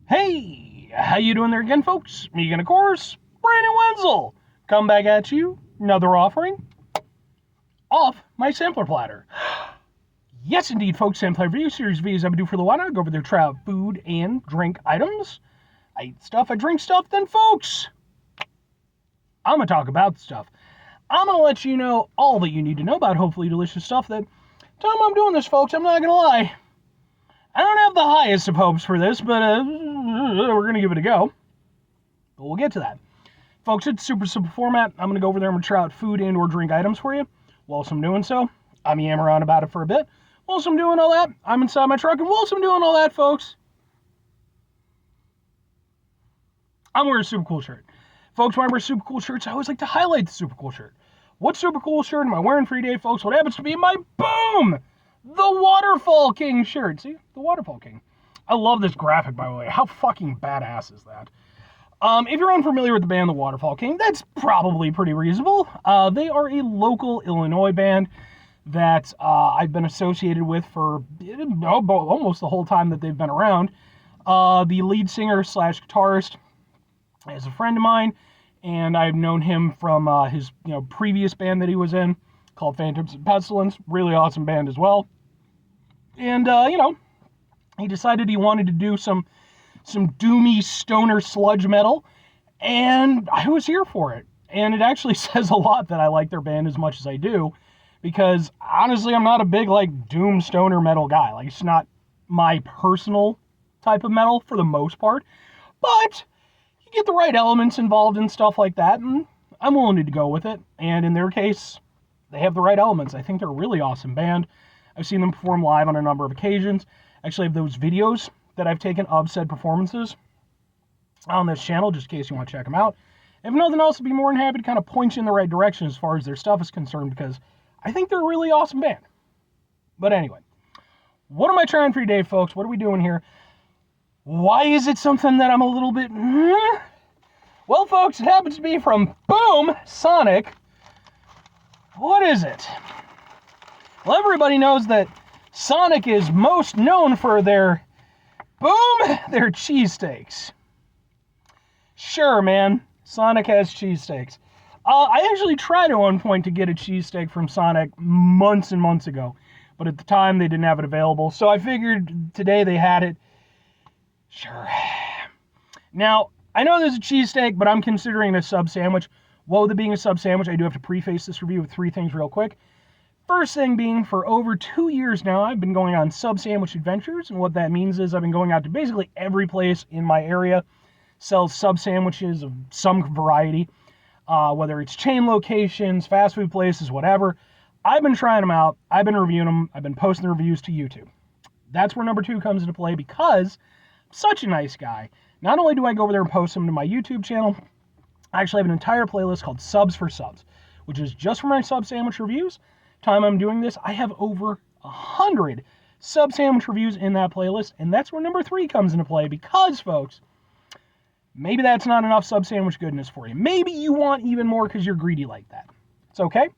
Hey, how you doing there again, folks? Me again, of course, Brandon Wenzel. Come back at you, another offering off my sampler platter. Yes, indeed, folks, sampler review series videos I've been doing for the while now. I go over there, try out food and drink items. I eat stuff, I drink stuff, then, folks, I'm going to talk about stuff. I'm going to let you know all that you need to know about hopefully delicious stuff that time I'm doing this, folks, I'm not going to lie. I don't have the highest of hopes for this, but we're going to give it a go. But we'll get to that. Folks, it's super simple format. I'm going to go over there and I'm going to try out food and or drink items for you. Whilst I'm doing so, I'm yammering on about it for a bit. Whilst I'm doing all that, I'm inside my truck, and whilst I'm doing all that, folks, I'm wearing a super cool shirt. Folks, when I wear super cool shirts, I always like to highlight the super cool shirt. What super cool shirt am I wearing for today, folks? What happens to be my boom! The Waterfall King shirt. See? The Waterfall King. I love this graphic, by the way. How fucking badass is that? If you're unfamiliar with the band The Waterfall King, that's probably pretty reasonable. They are a local Illinois band that I've been associated with for almost the whole time that they've been around. The lead singer slash guitarist is a friend of mine, and I've known him from his previous band that he was in called Phantoms and Pestilence. Really awesome band as well. And, he decided he wanted to do some doomy stoner sludge metal, and I was here for it. And it actually says a lot that I like their band as much as I do, because honestly, I'm not a big doom stoner metal guy. It's not my personal type of metal for the most part, but you get the right elements involved and stuff like that, and I'm willing to go with it. And in their case, they have the right elements. I think they're a really awesome band. I've seen them perform live on a number of occasions. I actually have those videos that I've taken of said performances on this channel, just in case you want to check them out. If nothing else, I'd be more than happy to kind of point you in the right direction as far as their stuff is concerned, because I think they're a really awesome band. But anyway, what am I trying for today, folks? What are we doing here? Why is it something that I'm a little bit... Well, folks, it happens to be from Boom Sonic. What is it? Well, everybody knows that Sonic is most known for their cheesesteaks. Sure, man. Sonic has cheesesteaks. I actually tried at one point to get a cheesesteak from Sonic months and months ago, but at the time they didn't have it available, so I figured today they had it. Sure. Now, I know there's a cheesesteak, but I'm considering it a sub sandwich. Well, with it being a sub sandwich, I do have to preface this review with 3 things real quick. First thing being, for over 2 years now, I've been going on sub sandwich adventures, and what that means is I've been going out to basically every place in my area, sells sub sandwiches of some variety, whether it's chain locations, fast food places, whatever. I've been trying them out, I've been reviewing them, I've been posting the reviews to YouTube. That's where number 2 comes into play, because I'm such a nice guy. Not only do I go over there and post them to my YouTube channel, I actually have an entire playlist called Subs for Subs, which is just for my sub sandwich reviews. Time I'm doing this, I have over 100 sub sandwich reviews in that playlist, and that's where number 3 comes into play, because, folks, maybe that's not enough sub sandwich goodness for you. Maybe you want even more because you're greedy like that. It's okay.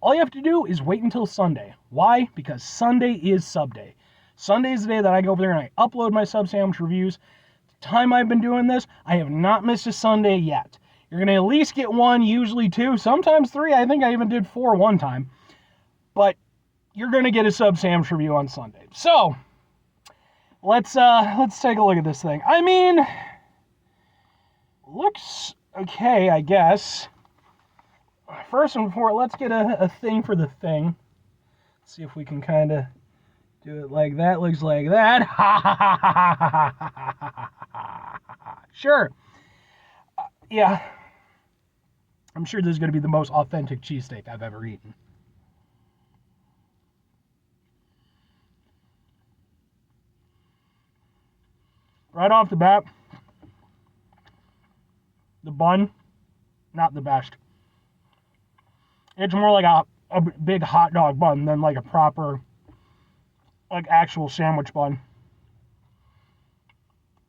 All you have to do is wait until Sunday. Why? Because Sunday is SUBday. Sunday is the day that I go over there and I upload my sub sandwich reviews. The time I've been doing this, I have not missed a Sunday yet. You're going to at least get 1, usually 2, sometimes 3. I think I even did 4 one time. But you're going to get a sub sandwich review on Sunday. So, let's take a look at this thing. I mean, looks okay, I guess. First and foremost, let's get a thing for the thing. Let's see if we can kind of do it like that. Looks like that. Sure. Yeah. I'm sure this is going to be the most authentic cheesesteak I've ever eaten. Right off the bat, the bun, not the best. It's more like a big hot dog bun than like a proper, actual sandwich bun.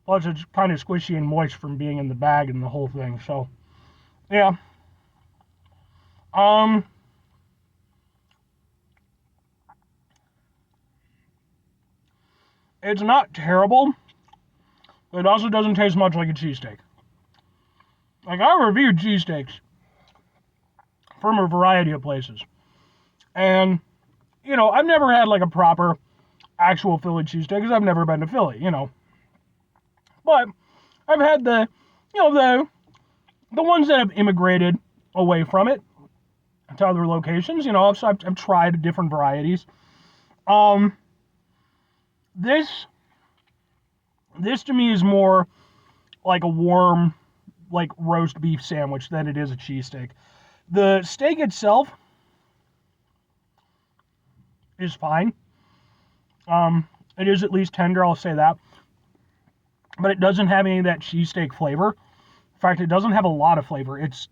Plus, it's kind of squishy and moist from being in the bag and the whole thing. So, yeah. It's not terrible, It also doesn't taste much like a cheesesteak. Like, I reviewed cheesesteaks from a variety of places. And, you know, I've never had like a proper actual Philly cheesesteak because I've never been to Philly, you know. But I've had the, you know, the ones that have immigrated away from it to other locations, you know, so I've tried different varieties. This to me is more like a warm, like roast beef sandwich than it is a cheesesteak. The steak itself is fine. It is at least tender, I'll say that. But it doesn't have any of that cheesesteak flavor. In fact, it doesn't have a lot of flavor. It's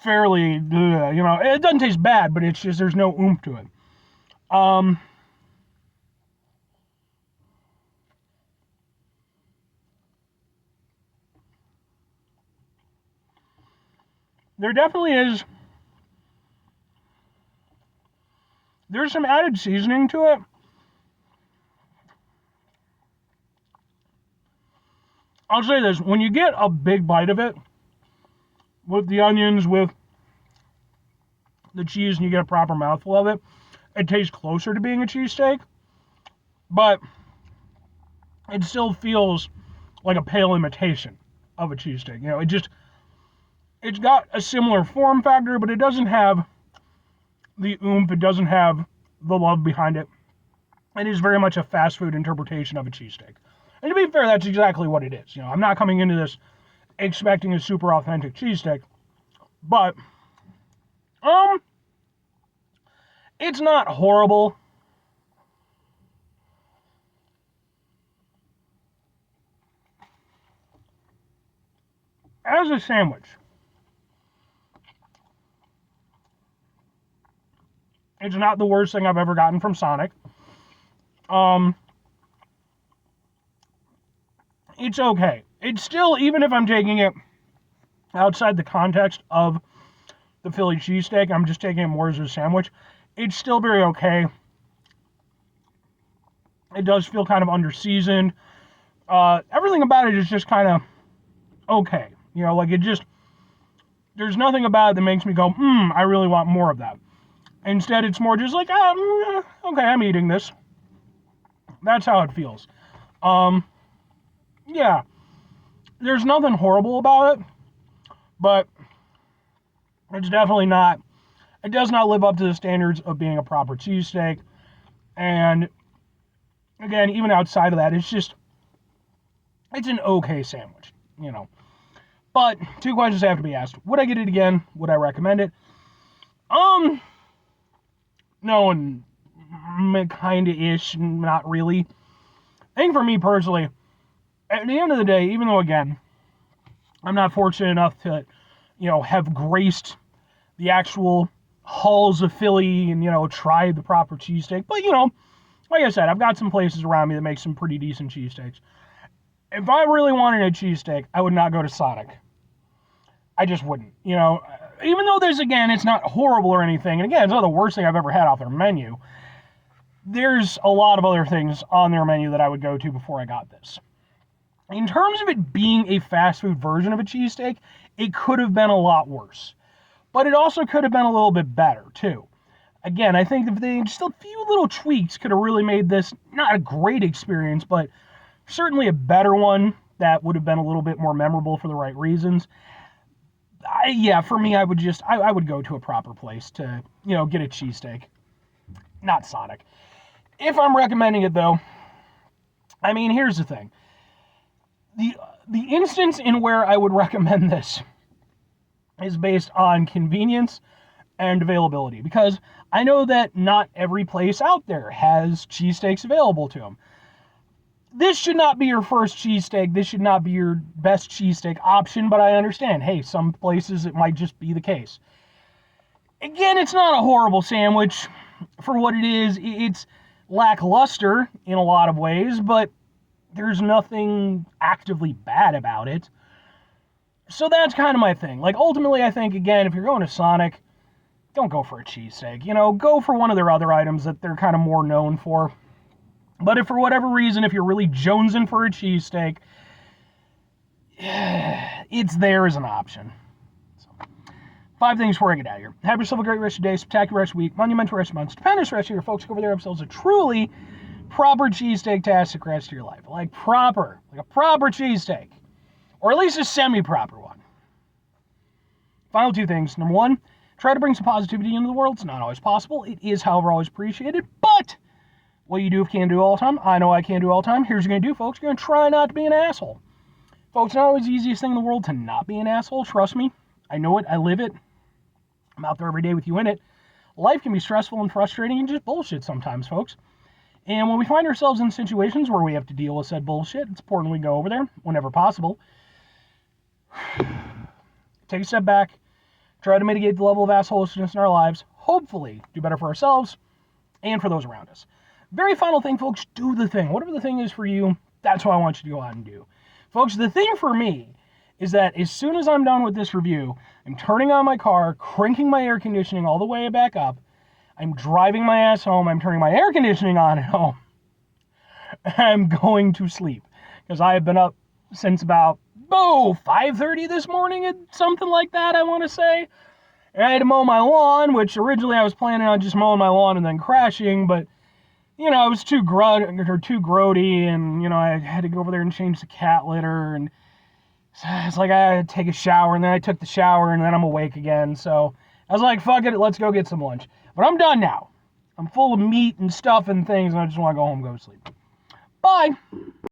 fairly, you know, it doesn't taste bad, but it's just, there's no oomph to it. There definitely is, there's some added seasoning to it. I'll say this, when you get a big bite of it, with the onions, with the cheese, and you get a proper mouthful of it, it tastes closer to being a cheesesteak, but it still feels like a pale imitation of a cheesesteak. You know, it's got a similar form factor, but it doesn't have the oomph, it doesn't have the love behind it. It is very much a fast food interpretation of a cheesesteak. And to be fair, that's exactly what it is. You know, I'm not coming into this expecting a super authentic cheesesteak, but it's not horrible. As a sandwich, it's not the worst thing I've ever gotten from Sonic. It's okay. It's still, even if I'm taking it outside the context of the Philly cheesesteak, I'm just taking it more as a sandwich, it's still very okay. It does feel kind of under-seasoned. Everything about it is just kind of okay. You know, like it just, there's nothing about it that makes me go, I really want more of that. Instead, it's more just like, okay, I'm eating this. That's how it feels. Yeah, there's nothing horrible about it, but it's definitely not, it does not live up to the standards of being a proper cheesesteak. And again, even outside of that, it's an okay sandwich, you know. But two questions have to be asked. Would I get it again? Would I recommend it? No, and kinda-ish, not really. I think for me personally, at the end of the day, even though, again, I'm not fortunate enough to, you know, have graced the actual halls of Philly and, you know, tried the proper cheesesteak, but, you know, like I said, I've got some places around me that make some pretty decent cheesesteaks. If I really wanted a cheesesteak, I would not go to Sonic. I just wouldn't, you know. Even though there's, again, it's not horrible or anything, and again, it's not the worst thing I've ever had off their menu, there's a lot of other things on their menu that I would go to before I got this. In terms of it being a fast food version of a cheesesteak, it could have been a lot worse. But it also could have been a little bit better, too. Again, I think if they just a few little tweaks could have really made this not a great experience, but certainly a better one that would have been a little bit more memorable for the right reasons. For me, I would go to a proper place to, you know, get a cheesesteak. Not Sonic. If I'm recommending it, though, I mean, here's the thing. The instance in where I would recommend this is based on convenience and availability, because I know that not every place out there has cheesesteaks available to them. This should not be your first cheesesteak. This should not be your best cheesesteak option, but I understand, hey, some places it might just be the case. Again, it's not a horrible sandwich for what it is. It's lackluster in a lot of ways, but there's nothing actively bad about it. So that's kind of my thing. Like, ultimately, I think, again, if you're going to Sonic, don't go for a cheesesteak. You know, go for one of their other items that they're kind of more known for. But if for whatever reason, if you're really jonesing for a cheesesteak, it's there as an option. So, 5 things before I get out of here. Have yourself a great rest of your day, spectacular rest of the week, monumental rest of the month, stupendous rest of your folks. Go over there, have yourselves a truly proper cheesesteak-tastic rest of your life. Like a proper cheesesteak. Or at least a semi-proper one. Final 2 things. Number 1, try to bring some positivity into the world. It's not always possible. It is, however, always appreciated. But what you do can't do all the time. I know I can't do all the time. Here's what you're going to do, folks. You're going to try not to be an asshole. Folks, it's not always the easiest thing in the world to not be an asshole. Trust me. I know it. I live it. I'm out there every day with you in it. Life can be stressful and frustrating and just bullshit sometimes, folks. And when we find ourselves in situations where we have to deal with said bullshit, it's important we go over there whenever possible. Take a step back. Try to mitigate the level of assholishness in our lives. Hopefully, do better for ourselves and for those around us. Very final thing, folks, do the thing. Whatever the thing is for you, that's what I want you to go out and do. Folks, the thing for me is that as soon as I'm done with this review, I'm turning on my car, cranking my air conditioning all the way back up. I'm driving my ass home. I'm turning my air conditioning on at home. I'm going to sleep because I have been up since about 5:30 this morning and something like that, I want to say. And I had to mow my lawn, which originally I was planning on just mowing my lawn and then crashing, but I was too grody, and I had to go over there and change the cat litter, and it's like I had to take a shower, and then I took the shower, and then I'm awake again. So I was like, fuck it, let's go get some lunch. But I'm done now. I'm full of meat and stuff and things, and I just want to go home and go to sleep. Bye.